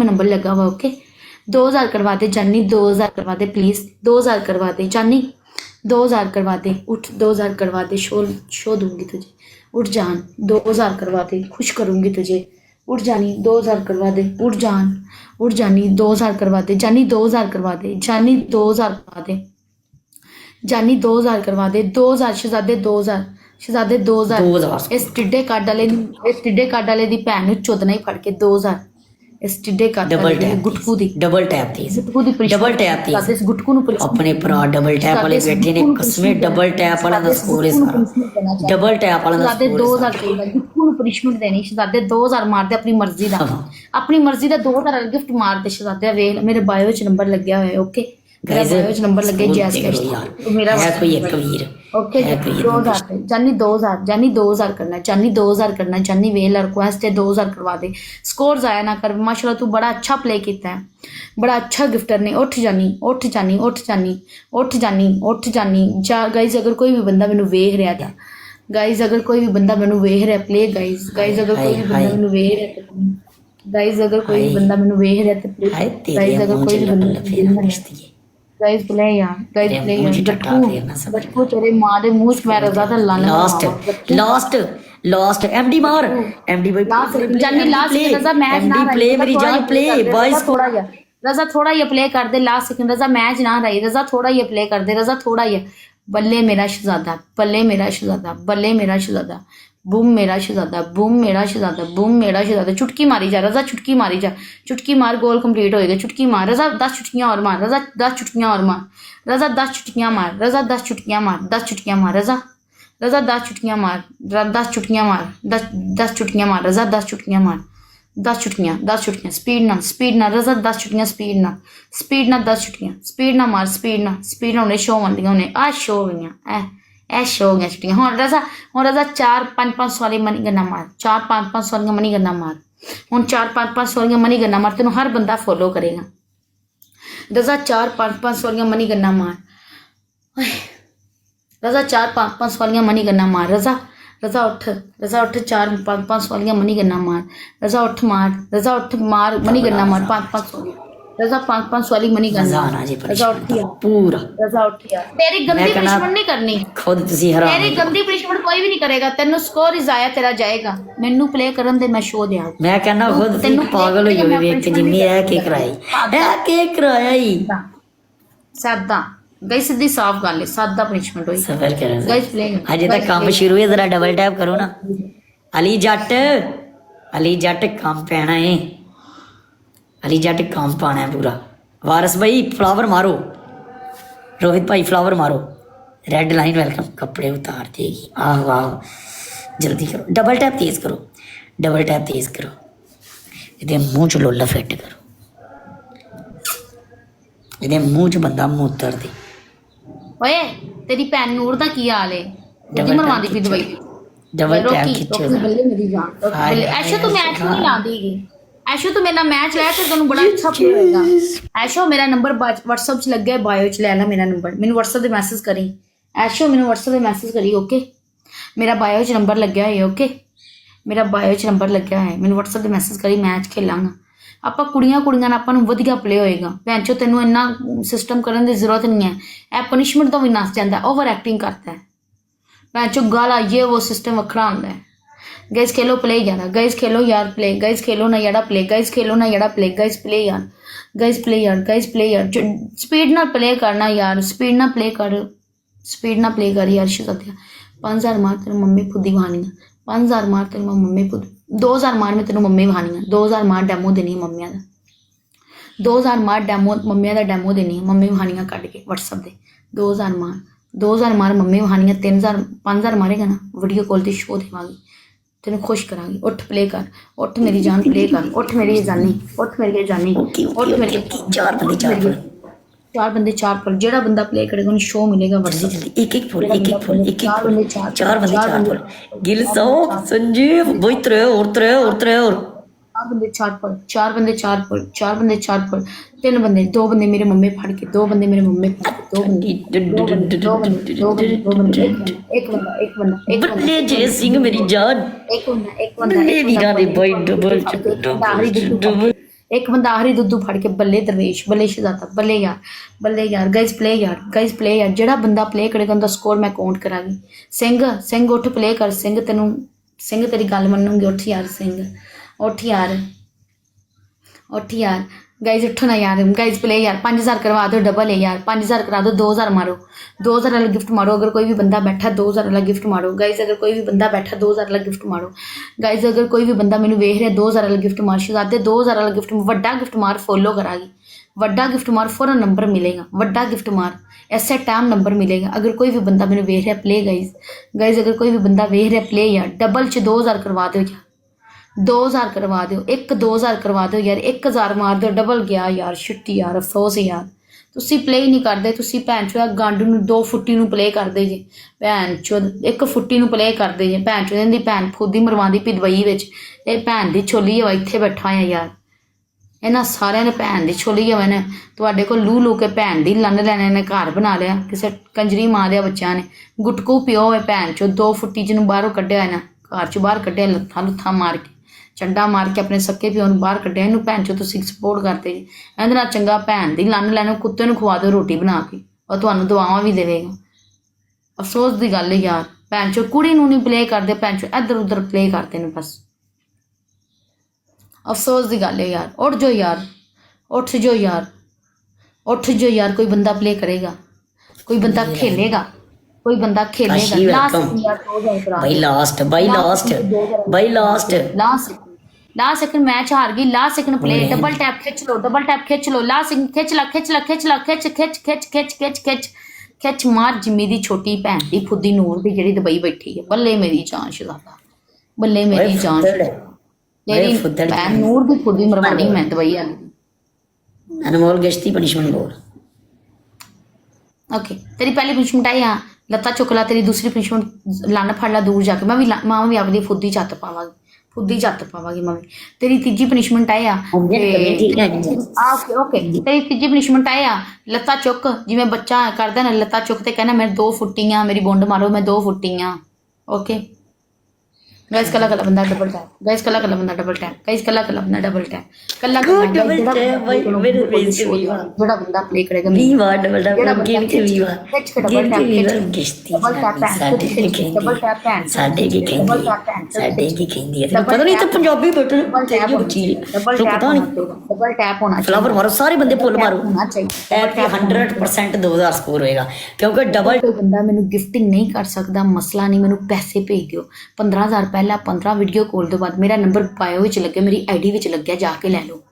Number लगा हुआ okay 2000 करवा दे जानी 2000 करवा दे प्लीज 2000 करवा दे जानी 2000 करवा दे उठ 2000 करवा दे शो दूंगी तुझे उठ जान 2000 करवा दे खुश करूंगी तुझे उठ जानी 2000 करवा दे उठ जानी 2000 करवा दे जानी 2000 करवा दे जानी 2000 करवा दे जानी 2000 करवा दे 2000 शहजादे 2000 इस टिड्डे कार्ड वाले दी भैन नूं चोदना ही फड़ के 2000 इस टिड्डे कार्ड वाले गुटकू दी डबल टैप थी डबल टैप थी इस गुटकू नूं अपने भरा डबल टैप वाले बैठे ने कसमें डबल टैप वाला दा स्कोर है सारा डबल टैप वाला दा शहजादे स्कोर 2000 चाहिए गुटकू नूं पनिशमेंट देनी शहजादे 2000 मार दे अपनी मर्जी दा 2000 गिफ्ट मार दे शहजादे वेख मेरे बायो च नंबर लग्या होया ओके मेरा बायो च नंबर लगे जैस कैश मेरा है कोई एक वीर ओके 2000 जानी 2000 करना जानी 2000 करना जानी वेल रिक्वेस्ट है 2000 करवा दे स्कोर जाया ना कर माशाल्लाह तू बड़ा अच्छा प्ले किया है बड़ा अच्छा गिफ्टर ने उठ जानी जा गाइज अगर कोई भी बंदा मैनू वेख रहा था गाइज अगर कोई भी बंदा मैनू वेख रहा प्ले गाइज अगर कोई भी बंदा मैनू वेख रहा गाइज अगर कोई भी बंदा मैनू वेख रहा तो प्ले गाइज अगर कोई भी बंदा गाइस प्ले यार गट्टू तेरे मां दे मुंह च मैं रजा दा लाना लास्ट एमडी मार एमडी भाई जानी लास्ट रजा मैच ना प्ले मेरी जान प्ले बॉयज थोड़ा या रजा थोड़ा ये प्ले कर दे लास्ट सेकंड रजा मैच ना रही रजा थोड़ा ये प्ले कर दे रजा थोड़ा ये बल्ले मेरा शहजादा बल्ले मेरा शहजादा बूम मेरा शहजादा चुटकी मारी जा रजा चुटकी मार गोल कंप्लीट होएगा चुटकी मार रजा 10 चुटकियां और मार रजा 10 चुटकियां और मार रजा 10 चुटकियां मार रजा 10 चुटकियां मार 10 चुटकियां मार रजा 10 चुटकियां मार 10 चुटकियां मार 10 चुटकियां मार रजा 10 चुटकियां मार 10 चुटकियां स्पीड ना रजा 10 चुटकियां स्पीड ना 10 चुटकियां स्पीड ना मार स्पीड ना उन्हें शो आंदियां उन्हें आ शो गईयां ऐश हो गया छुट्टियां हुण रजा 4-5 वाली मनी गन्ना मार 4-5 वाली मनी गन्ना मार हुण 4-5 वाली मनी गन्ना मार तेनों हर बंदा फॉलो करेगा रजा 4-5 वाली मनी गन्ना मार रजा 4-5 वाली मनी गन्ना मार रजा उठ 4-5 वाली मनी गन्ना मार रजा उठ मार मनी गन्ना मार 5-5 वाली रजा 5-5 वाली मनी गन्ना रजा उठ पूरा रजा उठ तेरी गंदी पनिशमेंट नहीं करनी खुद तुसी हराम तेरी गंदी पनिशमेंट कोई भी नहीं करेगा तेनू स्कोर ही जाया तेरा जाएगा मेनू प्ले करन दे मैं शो दिया मैं कहना खुद तेनू पागल हो जावे वेख के जिन्नी है के कराया ही सादा गई सीधी साफ गल है सादा पनिशमेंट होई सफर कर गाइस प्ले अजे तक काम शुरू है जरा डबल टैप करो ना अली जट काम पैना है अली जट काम पाना है पूरा वारस भाई फ्लावर मारो रोहित भाई फ्लावर मारो रेड लाइन वेलकम कपड़े उतार देगी आह वाह जल्दी करो डबल टैप तेज करो इहदे मुंह च लोला फिट करो इहदे मुंह च बंदा मूतर दे ओए तेरी भैन नूर दा की हाल है जल्दी मरवांदी पी दवाई डबल टैप खिच्चो बल्ले मेरी जान ऐशो तो मैच नहीं लांदी ऐशो तो मेरा मैच लाया तो तेन बड़ा अच्छा प्ले होएगा ऐशो मेरा नंबर व्हाट्सएप च लग्या है बायो च ले ला मेरा नंबर मैनू व्हाट्सएप ते मैसेज करी ऐशो मैनू व्हाट्सएप ते मैसेज करी ओके मेरा बायो च नंबर लग्या है ओके मेरा बायो च नंबर लग्या है मैनू व्हाट्सएप ते मैसेज करी मैच खेलांगा ਆਪਾਂ ਕੁੜੀਆਂ ਨਾਲ ਆਪਾਂ ਨੂੰ ਵਧੀਆ ਪਲੇ ਹੋਏਗਾ ਭੈਣ ਚੋ ਤੈਨੂੰ ਇੰਨਾ ਸਿਸਟਮ ਕਰਨ ਦੀ ਜ਼ਰੂਰਤ ਨਹੀਂ ਹੈ ਇਹ ਪਨਿਸ਼ਮੈਂਟ ਤੋਂ ਵੀ ਨਸ ਜਾਂਦਾ ਓਵਰ ਐਕਟਿੰਗ ਕਰਦਾ ਹੈ ਭੈਣ ਚੋ ਗਾਲਾ ਇਹ ਉਹ ਸਿਸਟਮ ਵੱਖਰਾ ਹੁੰਦਾ ਹੈ गाइस खेलो प्ले यार गाइस खेलो यार प्ले गाइस खेलो ना यारा प्ले गाइस खेलो ना यारा प्ले गाइस प्ले यार स्पीड ना प्ले करना यार स्पीड ना प्ले कर यार शहजादिया 5000 मार तेरी मम्मी खुद ही वहानियां 5000 मार तेरी मम्मी खुद 2000 मार में तेरी मम्मी वहानियां 2000 मार डेमो देनी है मम्मिया दा 2000 मार डेमो मम्मिया दा डेमो देनी है मम्मी वहानियां कट के व्हाट्सएप दे 2000 मार मम्मी वहानियां 3000 5000 मारेगा ना वीडियो कॉल ते शो देवांगी तेन खुश करांगी उठ प्ले कर उठ मेरी जान प्ले कर उठ मेरी जानी उठ मेरी चार बंदे चार फुल जेड़ा बंदा प्ले करेगा उन्हें शो मिलेगा वर्दी एक फुल चार बंदे गिल सो संजीव वही त्रे और चार बंदे चार फुल 3 बंदे 2 बंदे मेरे मम्मी फड़ के 2 बंदे मेरे मम्मी फड़ के 2 बंदे एक बंदा बल्ले जय सिंह मेरी जान एक बंदा वीरा दे भाई डबल ਇੱਕ ਬੰਦਾ ਆਖਰੀ ਦੁੱਧੂ ਫੜ ਕੇ ਬੱਲੇ ਦਰਵੇਸ਼ ਬੱਲੇ ਸ਼ਹਜ਼ਾਦਾ ਬੱਲੇ ਯਾਰ ਗਾਇਜ਼ ਪਲੇ ਯਾਰ ਜਿਹੜਾ ਬੰਦਾ ਪਲੇ ਕਰੇਗਾ ਉਹਦਾ ਸਕੋਰ ਮੈਂ ਕਾਊਂਟ ਕਰਾਂਗੀ। ਸਿੰਘ ਉੱਠ ਪਲੇ ਕਰ ਸਿੰਘ ਤੇਰੀ ਗੱਲ ਮੰਨੂਗੀ। ਉੱਠ ਯਾਰ गाइज उठो ना यार गाइज प्ले यार 5000 करवा दो डबल है यार 5000 करा दो 2000 मारो 2000 वाला गिफ्ट मारो। अगर कोई भी बंदा बैठा 2000 वाला गिफ्ट मारो गाइज। अगर कोई भी बंदा बैठा 2000 वाला गिफ्ट मारो गाइज। अगर कोई भी बंदा मैंने वेख रहा 2000 वाला गिफ्ट मार शहजादे 2000 वाला गिफ्ट वड्डा गिफ्ट मार फॉलो करागी। वड्डा गिफ्ट मार फौरन नंबर मिलेगा। वड्डा गिफ्ट मार ऐसे टाइम नंबर मिलेगा। अगर कोई भी बंदा मैंने वेख रहा प्ले गाइज अगर कोई भी बंदा वेख रहा प्ले यार डबल च 2000 करवा दो यार 2000 करवा दो। 2000 करवा दो यार 1000 मार दो डबल गया यार छुट्टी यार अफसोस यार तुसी प्ले ही नहीं करते। तुसी भैन चो गंड नूं 2 फुट्टी नूं प्ले करदे जे भैन चो 1 फुट्टी नूं प्ले करदे जे भैन चो इहदी भैन फुदी मरवांदी पई दुबई विच ये भैन दी छोली हवा इत्थे बैठा है यार इन्हां सारिਆਂ ने भैन दी छोली हवा ने तुहाडे कोल लू के भैन दी लंन लैने ने घर बना लिया किसी कंजरी मां दे बच्चों ने गुटकू पिओ है भैन चो 2 फुट्टी जिन्हों बाहरों कढ़िया है ना घर चो बाहर कढ़िया लत्थां मार के चंडा मार के अपने सक्के प्यो बाहर कढ़िया इनू भैन चो तुसीं सपोर्ट करते जी इहदे नाल चंगा भैन दी लंन लैनो कुत्ते नूं खवा दो रोटी बना के और तुहानूं दुआवां भी देवेगा। अफसोस की गल है यार भैन चो कुड़ी नूं नहीं प्ले करते भैन चो इधर उधर प्ले करते हैं बस अफसोस की गल है यार। उठ जाओ यार उठ जाओ यार कोई बंदा प्ले करेगा कोई बंदा खेलेगा लास्ट सेकंड मैच हार गई last second play double tap खिंच लो लास्ट खिच मार जिम्मी दी छोटी भैन दी फुदी नूर दी जेड़ी दुबई बैठी है बल्ले मेरी जान शहजादा बल्ले मेरी जान तेरी भैन नूर दी फुदी मरवानी मैं दुबई वाली अनमोल गश्ती पनिशमेंट बोल ओके तेरी पहली पनिशमेंट आई हाँ लत्ता चुक ला तेरी दूसरी पनिशमेंट लन्न फड़ ला दूर जाके मैं भी अपनी फुदी चत्त पावांगी मैं तेरी तीजी पनिशमेंट आया ओके तेरी तीजी पनिशमेंट आया लत्ता चुक जिवें बच्चा करदा ना लत्ता चुक ते कहना मैं 2 फुट्टी हाँ मेरी बुंड मारो मैं 2 फुट्टी हाँ ओके गाइस कला बंदा डबल टैप गाइस कला बंदा डबल टैप गाइस कला बंदा डबल टैप कला मेरे बड़ा बंदा प्ले करेगा 20 बार डबल टैप गेम के 20 बार किश्ती डबल टैप साडे की कहंदी है पता नहीं तो पंजाबी बटन तेरी बच्ची पता नहीं डबल टैप होना फ्लावर मारो सारे बंदे फुल मारो होना चाहिए 100% 2000 स्कोर होएगा क्योंकि डबल कोई बंदा मेनू गिफ्टिंग नहीं कर सकदा मसला नहीं मेनू पैसे भेज दियो 15000 पहला 15 वीडियो कॉल तो बाद मेरा नंबर बायो विच लगे मेरी आईडी विच लग्या जाके ले लो।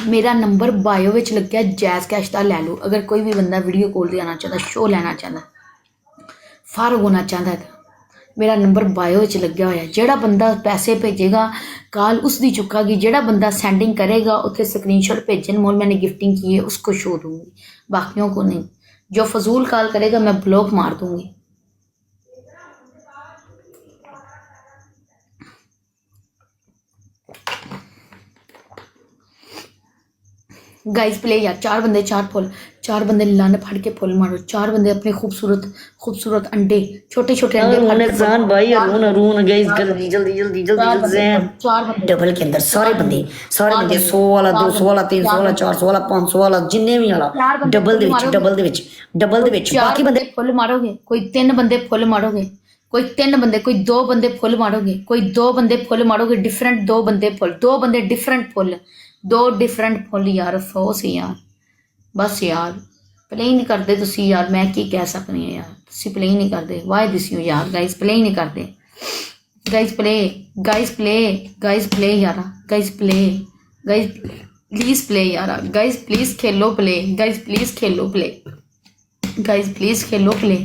मेरा नंबर बायो विच लग्या जैज़ कैश का ले लो। अगर कोई भी बंदा वीडियो कॉल ते आना चाहता शो लेना चाहता फारग होना चाहता है मेरा नंबर बायो विच लग्या होया जेड़ा बंदा पैसे भेजेगा कॉल उसकी चुकागी जेड़ा बंदा सेंडिंग करेगा उत्थे स्क्रीनशॉट भेजन मोल मैंने गिफ्टिंग की है उसको शो दूंगी बाकियों को नहीं। जो फजूल कॉल करेगा मैं ब्लॉक मार दूंगी। गाइस प्ले यार 4 बंदे 4 फुल 4 बंदे लन्न फड़ के फुल मारो 4 बंदे अपने खूबसूरत अंडे छोटे अंडे भाई अरुण गाइस जल्दी डबल के अंदर सारे बंदे 100 वाला 200 वाला 300 वाला 400 वाला 500 वाला जिन्ने भी वाला डबल दे विच बाकी बंदे फुल मारोगे कोई 3 बंदे फुल मारोगे कोई 3 बंदे कोई 2 बंदे फुल मारोगे कोई 2 बंदे फुल मारोगे डिफरेंट 2 बंदे फुल 2 बंदे डिफरेंट फुल 2 डिफरेंट फुल यार अफसोस यार बस यार प्ले ही नहीं करते तुसी यार मैं की कह सकनी है यार तुसी प्ले ही नहीं करते वाई दिस यू यार गाइस प्ले ही नहीं करते गाइस प्ले यार गाइस प्लीज प्ले यार guys please Khelo play guys please Khelo play guys please Khelo play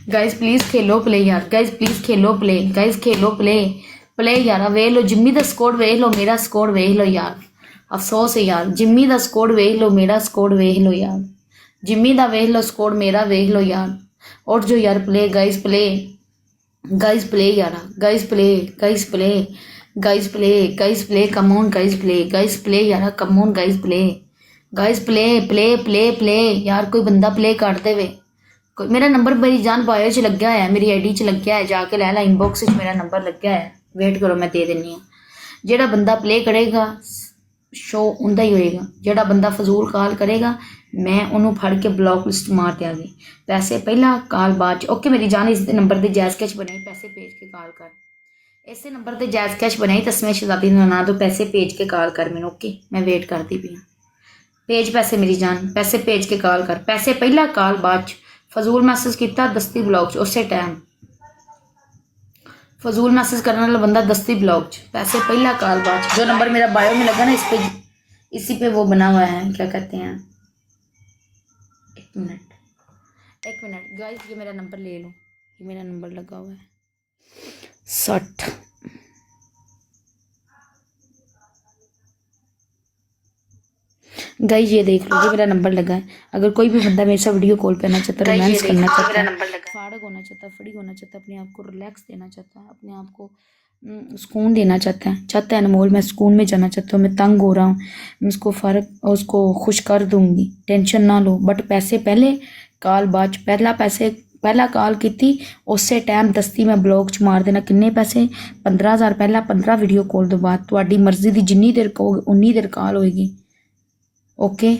guys please Khelo play यार guys please Khelo play guys Khelo play यार वेख लो जिम्मी दा score वेख लो मेरा स्कोर वेख लो यार अफसोस है यार जिम्मी दा स्कोर वेख लो मेरा स्कोर वेख लो यार जिम्मी दा वेख लो स्कोर मेरा वेख लो यार उठ जो यार प्ले गाइस प्ले यार guys play come on guys play यार कम ऑन गाइस प्ले यार कोई बंदा प्ले कर देवे ਕੋਈ ਮੇਰਾ ਨੰਬਰ ਮੇਰੀ ਜਾਨ ਬਾਇਓ 'ਚ ਲੱਗਿਆ ਹੋਇਆ, ਮੇਰੀ ਆਈਡੀ 'ਚ ਲੱਗਿਆ ਹੈ, ਜਾ ਕੇ ਲੈ ਲੈ, ਇਨਬਾਕਸ 'ਚ ਮੇਰਾ ਨੰਬਰ ਲੱਗਿਆ ਹੈ, ਵੇਟ ਕਰੋ ਮੈਂ ਦੇ ਦਿੰਨੀ ਹਾਂ। ਜਿਹੜਾ ਬੰਦਾ ਪਲੇ ਕਰੇਗਾ ਸ਼ੋ ਹੁੰਦਾ ਹੀ ਹੋਏਗਾ, ਜਿਹੜਾ ਬੰਦਾ ਫਜ਼ੂਲ ਕਾਲ ਕਰੇਗਾ ਮੈਂ ਉਹਨੂੰ ਫੜ ਕੇ ਬਲੌਕ ਲਿਸਟ ਮਾਰ ਦਿਆਂਗੀ। ਪੈਸੇ ਪਹਿਲਾਂ ਕਾਲ ਬਾਅਦ 'ਚ। ਓਕੇ ਮੇਰੀ ਜਾਨ, ਇਸ ਨੰਬਰ ਤੇ ਜੈਜ਼ ਕੈਸ਼ ਬਣਾਈ, ਪੈਸੇ ਭੇਜ ਕੇ ਕਾਲ ਕਰ। ਇਸੇ ਨੰਬਰ ਤੇ ਜੈਜ਼ ਕੈਸ਼ ਬਣਾਈ, ਤਸਮੀਆ ਸ਼ਹਜ਼ਾਦੀ ਨੂੰ ਨਾ ਦੋ, ਪੈਸੇ ਭੇਜ ਕੇ ਕਾਲ ਕਰ ਮੈਨੂੰ। ਓਕੇ ਮੈਂ ਵੇਟ ਕਰਦੀ ਪਈ ਹਾਂ। ਭੇਜ ਪੈਸੇ ਮੇਰੀ ਜਾਨ, ਪੈਸੇ ਭੇਜ ਕੇ ਕਾਲ ਕਰ। ਪੈਸੇ ਪਹਿਲਾਂ ਕਾਲ ਬਾਅਦ 'ਚ। ਫਜ਼ੂਲ ਮੈਸੇਜ ਕੀਤਾ ਦਸਤੀ ਬਲੌਕ 'ਚ ਉਸੇ ਟਾਈਮ। फजूल मैसेज करने वाला बंदा दस्ती ब्लॉक। पैसे पहला कॉल बाद। जो नंबर मेरा बायो में लगा ना इस पे, इसी पे वो बना हुआ है, क्या कहते हैं, एक मिनट गाइस, ये मेरा नंबर ले लो, ये मेरा नंबर लगा हुआ है 60। गाइस ये देख लो, ये मेरा नंबर लगा है। अगर कोई भी बंदा मेरे साथ वीडियो कॉल पे आना चाहता है, रोमांस करना चाहता है, फाड़क होना चाहता है, फ्री होना चाहता है, अपने आप को रिलैक्स देना चाहता है, अपने आप को सुकून देना चाहता है अनमोल मैं सुकून में जाना चाहता हूँ, मैं तंग हो रहा हूँ, मैं उसको उसको खुश कर दूंगी, टेंशन ना लो। बट पैसे पहले काल बाद च। पहला काल की उस टाइम दस्ती मैं ब्लॉग च मार देना। किन्ने पैसे? 15,000 पहला, 15 वीडियो कॉल तो बाद। तुहाडी मर्जी की जिन्नी देर कहोगे उन्नी देर काल होएगी। ओके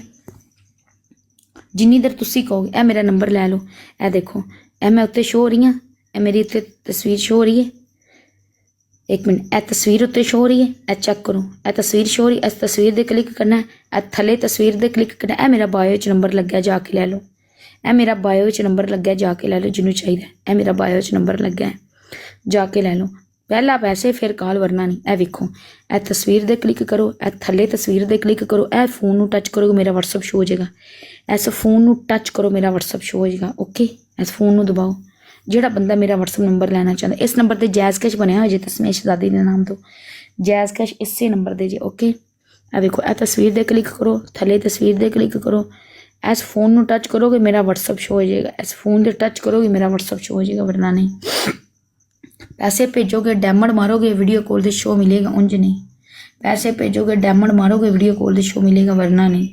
जिन्नी देर तुसी कहोगे। ए मेरा नंबर लै लो, ए देखो, ए मैं उत्ते शो हो रही हाँ, ए मेरी उत्ते तस्वीर शो हो रही है। एक मिनट, ए तस्वीर उत्ते शो हो रही है, ए चेक करो, ए तस्वीर शो हो रही है, इस तस्वीर दे क्लिक करना है, ए थले तस्वीर दे क्लिक करना है। ए मेरा बायो च नंबर लग्या, जाके लै लो। ए मेरा बायो च नंबर लग्या, जाके लै लो जिन्नू चाहिए। ए मेरा बायो च नंबर लग्या है, जाके लै लो। पहला पैसे फिर कॉल, वरना नहीं। ए वेखो, ए तस्वीर दे क्लिक करो, ए थले तस्वीर दे क्लिक करो, ए फोन नू टच करोगे मेरा व्हाट्सअप शो हो जाएगा। इस फोन नू टच करो, मेरा व्हाट्सअप शो हो जाएगा। ओके इस फोन नू दबाओ। ਜਿਹੜਾ ਬੰਦਾ ਮੇਰਾ WhatsApp ਨੰਬਰ ਲੈਣਾ ਚਾਹੁੰਦਾ, ਇਸ ਨੰਬਰ ਤੇ ਜੈਜ਼ ਕੈਸ਼ ਬਣਿਆ ਹੋਇਆ ਜੇ, ਤਸਮੀਆ ਸ਼ਹਜ਼ਾਦੀ ਦੇ ਨਾਮ ਤੋਂ ਜੈਜ਼ ਕੈਸ਼ ਇਸੇ ਨੰਬਰ ਦੇ ਜੇ। ਓਕੇ ਆ ਵੇਖੋ, ਇਹ ਤਸਵੀਰ ਦੇ ਕਲਿੱਕ ਕਰੋ, ਥੱਲੇ ਤਸਵੀਰ ਦੇ ਕਲਿੱਕ ਕਰੋ, ਇਸ ਫੋਨ ਨੂੰ ਟੱਚ ਕਰੋਗੇ ਮੇਰਾ WhatsApp ਸ਼ੋ ਹੋ ਜਾਏਗਾ। ਇਸ ਫੋਨ ਦੇ ਟੱਚ ਕਰੋਗੇ ਮੇਰਾ WhatsApp ਸ਼ੋ ਹੋ ਜਾਏਗਾ, वरना नहीं। पैसे भेजोगे, डायमंड मारोगे, वीडियो कॉल से शो मिलेगा, उंज नहीं। पैसे भेजोगे, डायमंड मारोगे, वीडियो कॉल से शो मिलेगा, वरना नहीं।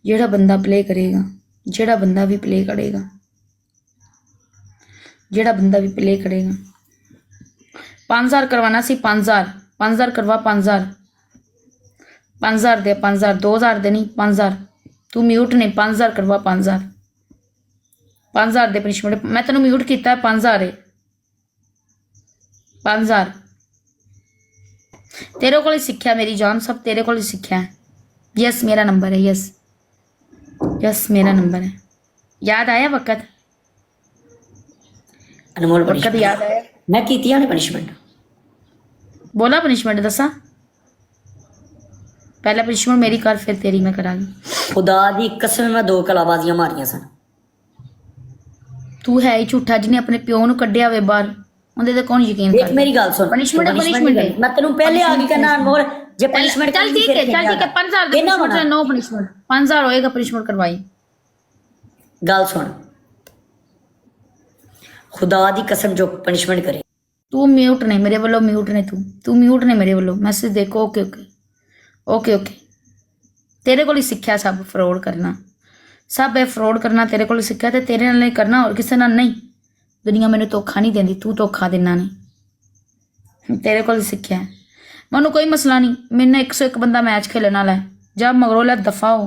जेड़ा बंदा प्ले करेगा, जेड़ा बंदा भी प्ले करेगा, जेड़ा बंदा भी प्ले करेगा। 5,000 करवाना सी, 5,000 करवा, 5,000 दे, 5,000 2,000 दे नहीं, 5,000 तू म्यूट नहीं, 5,000 करवा, 5,000 दे पनिशमेंट। मैं तेन म्यूट किया 5,000 है, 5,000 तेरे को सीखा मेरी जान, सब तेरे को सीखा है। यस मेरा नंबर है, यस यस मेरा नंबर है। याद आया वक्त? अनमोल वक्त याद आया? मैं कीती है पनिशमेंट, बोला पनिशमेंट दसा। पहला पनिशमेंट मेरी कर, फिर तेरी मैं करांगी। खुदा दी कसम मैं 2 कलाबाजियां मारियां सन। तू है ही झूठा, जिन्हें अपने प्यो नूं कड्ढिया वे बाहर, ਉਹਦੇ ਤੇ ਕੌਣ ਯਕੀਨ देख ਕਰਦਾ? मेरी गल सुन, पनिशमेंट punishment है। मैं तेनू पहले आ गई कहना अनमोल जे पनिशमेंट चल ठीक है, 5,000 दे पनिशमेंट, नो पनिशमेंट 5,000 होएगा पनिशमेंट करवाई। गल सुन, खुदा दी कसम जो पनिशमेंट करे। तू म्यूट ने मेरे वालों, म्यूट ने तू म्यूट ने मेरे वालों। मैसेज देखो। ओके ओके ओके ओके तेरे को सीखा सब फ्रॉड करना, सब फ्रॉड करना तेरे को सीखा, ते तेरे नाल नहीं करना और किसी नाल नहीं। दुनिया मैंने धोखा नहीं देंदी, तू धोखा देना नहीं, तेरे को सीखा। मैनू कोई मसला नहीं, मैंने 101 बंदा मैच खेलने वाला है। जब मगरों लै दफा हो।